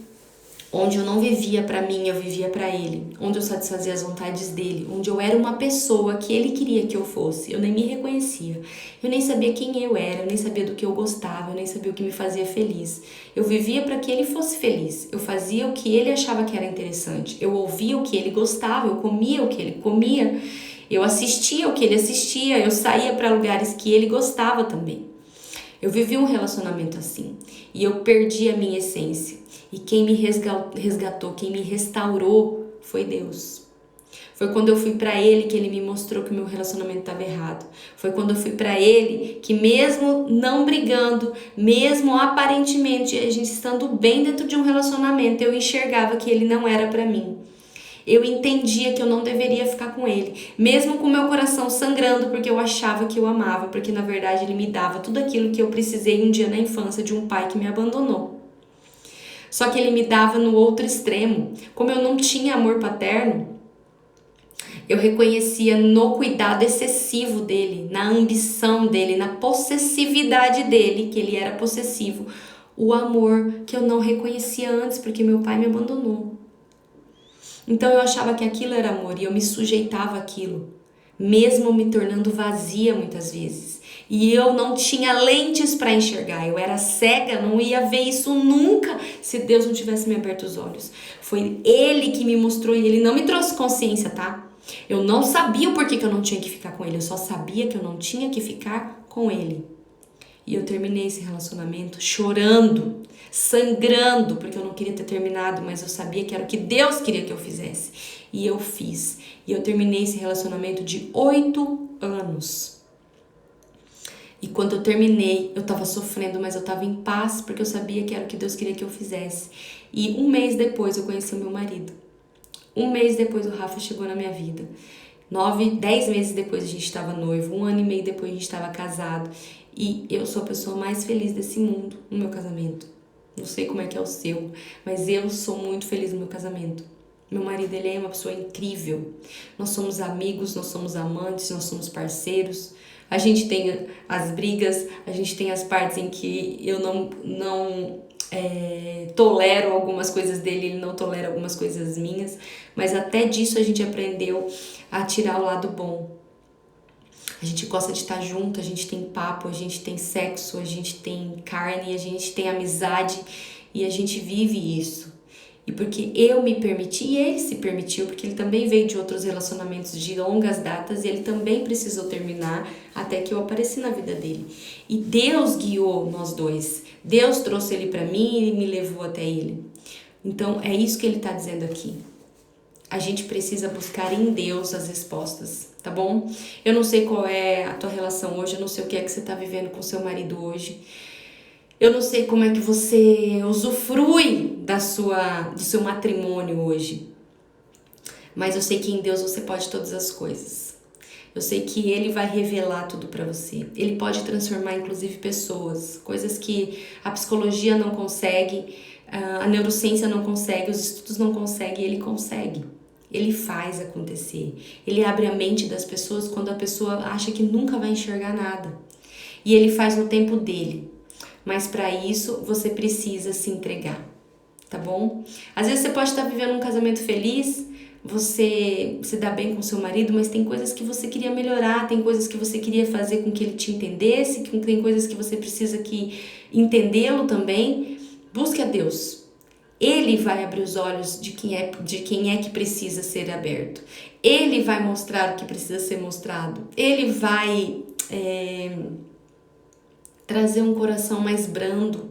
onde eu não vivia para mim, eu vivia para ele, onde eu satisfazia as vontades dele, onde eu era uma pessoa que ele queria que eu fosse, eu nem me reconhecia, eu nem sabia quem eu era, eu nem sabia do que eu gostava, eu nem sabia o que me fazia feliz. Eu vivia para que ele fosse feliz, eu fazia o que ele achava que era interessante, eu ouvia o que ele gostava, eu comia o que ele comia, eu assistia o que ele assistia, eu saía para lugares que ele gostava também. Eu vivi um relacionamento assim e eu perdi a minha essência. E quem me resgatou, quem me restaurou foi Deus. Foi quando eu fui para Ele que Ele me mostrou que o meu relacionamento estava errado. Foi quando eu fui para Ele que mesmo não brigando, mesmo aparentemente a gente estando bem dentro de um relacionamento, eu enxergava que Ele não era para mim. Eu entendia que eu não deveria ficar com ele, mesmo com meu coração sangrando, porque eu achava que eu amava, porque na verdade ele me dava tudo aquilo que eu precisei um dia na infância de um pai que me abandonou. Só que ele me dava no outro extremo. Como eu não tinha amor paterno, eu reconhecia no cuidado excessivo dele, na ambição dele, na possessividade dele, que ele era possessivo, o amor que eu não reconhecia antes, porque meu pai me abandonou. Então eu achava que aquilo era amor e eu me sujeitava àquilo, mesmo me tornando vazia muitas vezes. E eu não tinha lentes para enxergar, eu era cega, não ia ver isso nunca se Deus não tivesse me aberto os olhos. Foi Ele que me mostrou e Ele não me trouxe consciência, tá? Eu não sabia o porquê que eu não tinha que ficar com Ele, eu só sabia que eu não tinha que ficar com Ele. E eu terminei esse relacionamento chorando, sangrando, porque eu não queria ter terminado, mas eu sabia que era o que Deus queria que eu fizesse. E eu fiz. E eu terminei esse relacionamento de 8 anos. E quando eu terminei, eu tava sofrendo, mas eu tava em paz, porque eu sabia que era o que Deus queria que eu fizesse. E um mês depois eu conheci o meu marido. Um mês depois o Rafa chegou na minha vida. 10 meses depois a gente estava noivo. 1 ano e meio depois a gente estava casado. E eu sou a pessoa mais feliz desse mundo no meu casamento. Não sei como é que é o seu, mas eu sou muito feliz no meu casamento. Meu marido, ele é uma pessoa incrível. Nós somos amigos, nós somos amantes, nós somos parceiros. A gente tem as brigas, a gente tem as partes em que eu não tolero algumas coisas dele, ele não tolera algumas coisas minhas, mas até disso a gente aprendeu a tirar o lado bom. A gente gosta de estar junto, a gente tem papo, a gente tem sexo, a gente tem carne, a gente tem amizade e a gente vive isso. E porque eu me permiti e ele se permitiu, porque ele também veio de outros relacionamentos de longas datas e ele também precisou terminar até que eu apareci na vida dele. E Deus guiou nós dois. Deus trouxe ele para mim e me levou até ele. Então é isso que ele está dizendo aqui. A gente precisa buscar em Deus as respostas, tá bom? Eu não sei qual é a tua relação hoje, eu não sei o que é que você está vivendo com seu marido hoje. Eu não sei como é que você usufrui do seu matrimônio hoje. Mas eu sei que em Deus você pode todas as coisas. Eu sei que Ele vai revelar tudo pra você. Ele pode transformar, inclusive, pessoas. Coisas que a psicologia não consegue, a neurociência não consegue, os estudos não conseguem, Ele consegue. Ele faz acontecer. Ele abre a mente das pessoas quando a pessoa acha que nunca vai enxergar nada. E Ele faz no tempo dele. Mas para isso você precisa se entregar, tá bom? Às vezes você pode estar vivendo um casamento feliz, você se dá bem com seu marido, mas tem coisas que você queria melhorar, tem coisas que você queria fazer com que ele te entendesse, tem coisas que você precisa entendê-lo também. Busque a Deus. Ele vai abrir os olhos de quem é que precisa ser aberto. Ele vai mostrar o que precisa ser mostrado. Ele vai trazer um coração mais brando,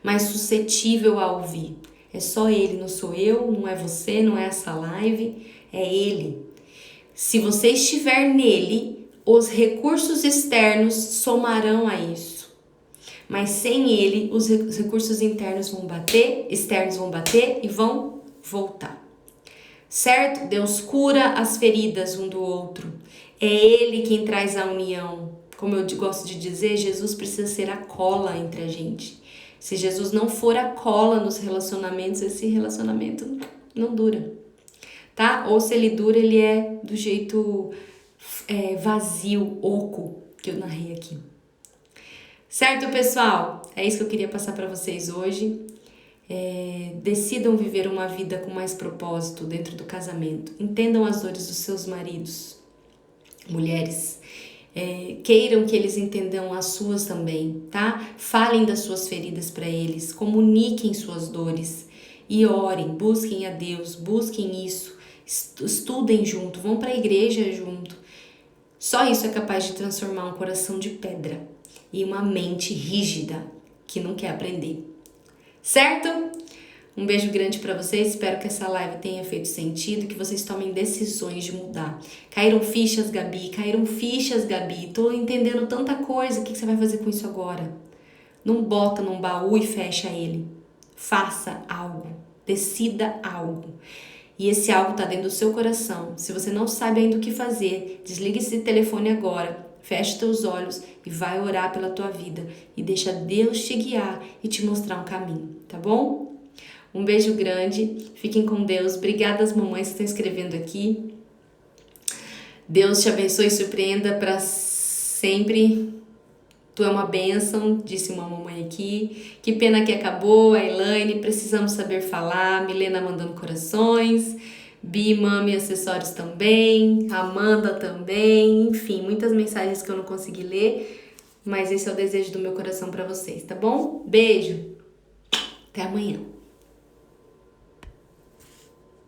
mais suscetível a ouvir. É só Ele, não sou eu, não é você, não é essa live, é Ele. Se você estiver nele, os recursos externos somarão a isso. Mas sem Ele, os recursos externos vão bater e vão voltar. Certo? Deus cura as feridas um do outro. É Ele quem traz a união. Como eu gosto de dizer, Jesus precisa ser a cola entre a gente. Se Jesus não for a cola nos relacionamentos, esse relacionamento não dura, tá? Ou se ele dura, ele é do jeito vazio, oco, que eu narrei aqui. Certo, pessoal? É isso que eu queria passar para vocês hoje. Decidam viver uma vida com mais propósito dentro do casamento. Entendam as dores dos seus maridos, mulheres. Queiram que eles entendam as suas também, tá? Falem das suas feridas para eles, comuniquem suas dores e orem, busquem a Deus, busquem isso, estudem junto, vão para a igreja junto. Só isso é capaz de transformar um coração de pedra e uma mente rígida que não quer aprender. Certo? Um beijo grande pra vocês, espero que essa live tenha feito sentido, que vocês tomem decisões de mudar. Caíram fichas, Gabi, tô entendendo tanta coisa, o que você vai fazer com isso agora? Não bota num baú e fecha ele. Faça algo, decida algo. E esse algo tá dentro do seu coração. Se você não sabe ainda o que fazer, desligue esse telefone agora, feche teus olhos e vai orar pela tua vida. E deixa Deus te guiar e te mostrar um caminho, tá bom? Um beijo grande, fiquem com Deus. Obrigada às mamães que estão escrevendo aqui. Deus te abençoe e surpreenda para sempre. Tu é uma bênção, disse uma mamãe aqui. Que pena que acabou, a Elaine, precisamos saber falar. Milena mandando corações. Bi, Mami, acessórios também. Amanda também. Enfim, muitas mensagens que eu não consegui ler. mas esse é o desejo do meu coração pra vocês, tá bom? Beijo, até amanhã.